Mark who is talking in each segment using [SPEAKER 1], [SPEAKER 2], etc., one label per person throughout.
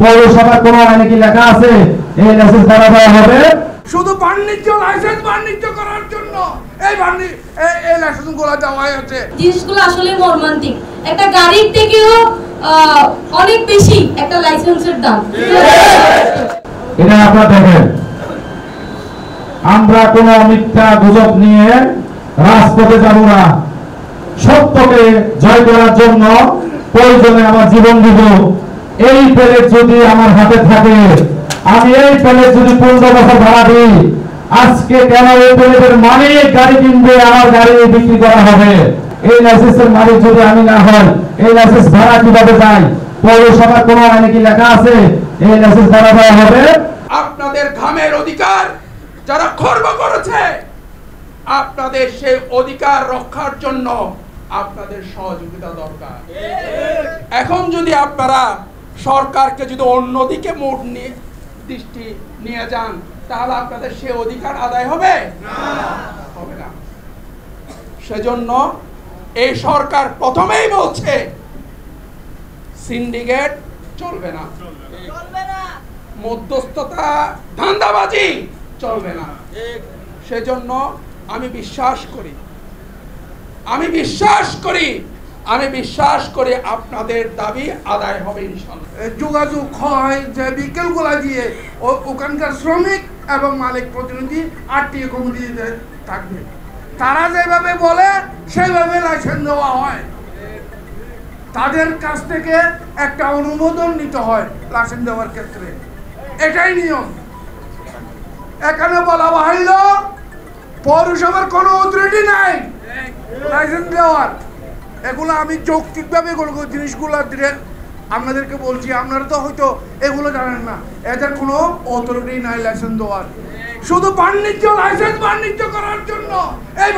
[SPEAKER 1] পৌরসভার কোন আইনে কি লেখা আছে এই লাইসেন্স দ্বারা দেওয়া হবে?
[SPEAKER 2] শুধু বাণিজ্য লাইসেন্স বাণিজ্য করার জন্য এই লাইসেন্সগুলো দেওয়া হয়েছে।
[SPEAKER 3] জিনিসগুলো আসলে মর্মান্তিক। একটা গাড়ির থেকেও অনেক বেশি একটা লাইসেন্সের দাম।
[SPEAKER 1] এটা আপনারা দেখেন, আমরা কোন মিথ্যা গুজব নিয়ে রাজপথে যাব না। সত্যকে জয় করার জন্য প্রয়োজনে আমার জীবন দিব। এই প্যালেট যদি আমার হাতে থাকে, আমি এই প্যালেট যদি 15 বছর ভাড়া দিই, আজকে কেন এই প্যালেটের মালিক গাড়ি কিনবে, আমার গাড়ি বিক্রি করা হবে? এই লাইসেন্সের মালিক যদি আমি না হই, এই লাইসেন্স ভাড়া কিভাবে যায়? পৌরসভার কোন আইনে কি লেখা আছে এই লাইসেন্স ভাড়া দেওয়া হবে?
[SPEAKER 2] আপনাদের ঘামের অধিকার যারা খর্ব করেছে, আপনাদের সেই অধিকার রক্ষার জন্য আপনাদের সহযোগিতা দরকার। এখন যদি আপনারা সরকারকে যদি অন্যদিকে মোড় নিয়ে দৃষ্টি নিয়ে যান, তাহলে আপনাদের সেই অধিকার আদায় হবে না। সেজন্য এই সরকার প্রথমেই বলছে সিন্ডিকেট চলবে না, মধ্যস্থতা ধান্দাবাজি চলবে না। সেজন্য আমি বিশ্বাস করি আপনাদের দাবি আদায় হবে ইনশাআল্লাহ। যোগাযোগ হয় যে বিকেলগুলা দিয়ে ওখানকার শ্রমিক এবং মালিক প্রতিনিধি আরটিএ কমিটিতে থাকবে, তারা যেভাবে বলে সেভাবে লাইসেন্স দেওয়া হয়। তাদের কাছ থেকে একটা অনুমোদন নিতে হয় লাইসেন্স দেওয়ার ক্ষেত্রে, এটাই নিয়ম। এখানে বলা বাহিল পৌরসভার কোনো অথরিটি নাই লাইসেন্স দেওয়ার। এগুলো আমি যৌক্তিকভাবে জিনিসগুলো আপনাদেরকে বলছি, আপনারা তো হয়তো এগুলো জানেন না। এদের কোনো অথরিটি নাই লাইসেন্স দেওয়ার। শুধু বাণিজ্য লাইসেন্স বাণিজ্য করার জন্য এই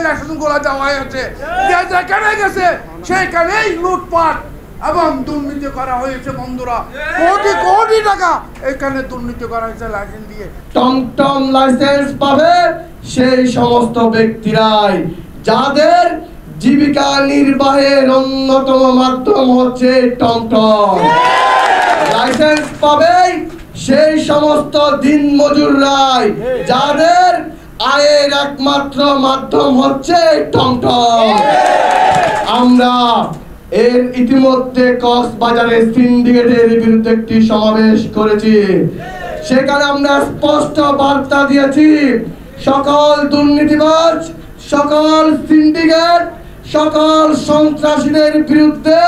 [SPEAKER 2] লাইসেন্সগুলো দেওয়া হয়েছে। যেখানে গেছে সেইখানেই লুটপাট এবং দুর্নীতি করা হয়েছে। বন্ধুরা, কোটি কোটি টাকা এখানে দুর্নীতি করা হয়েছে লাইসেন্স দিয়ে।
[SPEAKER 4] টমটম লাইসেন্স পাবে সেই সমস্ত ব্যক্তিরাই যাদের জীবিকা নির্বাহের অন্যতম মাধ্যম হচ্ছে টমটম। লাইসেন্স পাবে সেই সমস্ত দিনমজুররাই যাদের আয়ের একমাত্র মাধ্যম হচ্ছে টমটম। আমরা এর ইতিমধ্যে কক্সবাজারে সিন্ডিকেটের বিরুদ্ধে একটি সমাবেশ করেছি। সেখানে আমরা স্পষ্ট বার্তা দিয়েছি, সকল দুর্নীতিবাজ, সকল সিন্ডিকেট, সকল সন্ত্রাসীদের বিরুদ্ধে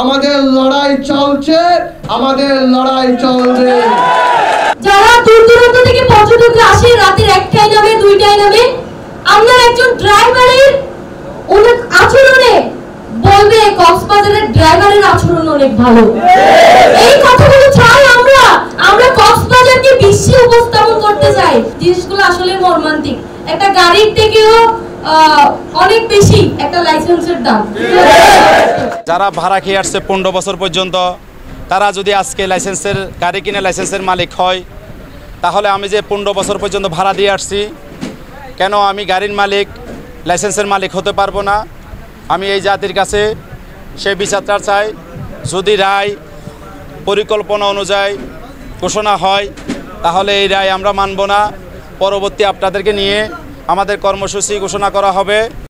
[SPEAKER 4] আমাদের লড়াই চলছে, আমাদের লড়াই চলবে।
[SPEAKER 3] যারা দূর দূরান্ত থেকে পর্যটক আসে রাতের 1টায় নামে 2টায় নামে, আমরা একজন ড্রাইভারের অনেক আচরণে বলবে কক্সবাজারের ড্রাইভারের আচরণ অনেক ভালো। এই কথাগুলো চাই আমরা কক্সবাজারকে বিশ্বে উপস্থাপন করতে চাই। জিনিসগুলো আসলে মর্মান্তিক। একটা গাড়ির থেকেও অনেক বেশি একটা লাইসেন্সের দাম।
[SPEAKER 5] যারা ভাড়া খেয়ে আসছে 15 বছর পর্যন্ত, তারা যদি আজকে লাইসেন্সের গাড়ি কিনে লাইসেন্সের মালিক হয়, তাহলে আমি যে 15 বছর পর্যন্ত ভাড়া দিয়ে আসছি, কেন আমি গাড়ির মালিক লাইসেন্সের মালিক হতে পারবো না? আমি এই জাতির কাছে সেই বিচারটা চাই। যদি রায় পরিকল্পনা অনুযায়ী ঘোষণা হয়, তাহলে এই রায় আমরা মানব না। পরবর্তী আপনাদেরকে নিয়ে আমাদের কর্মসূচি ঘোষণা করা হবে।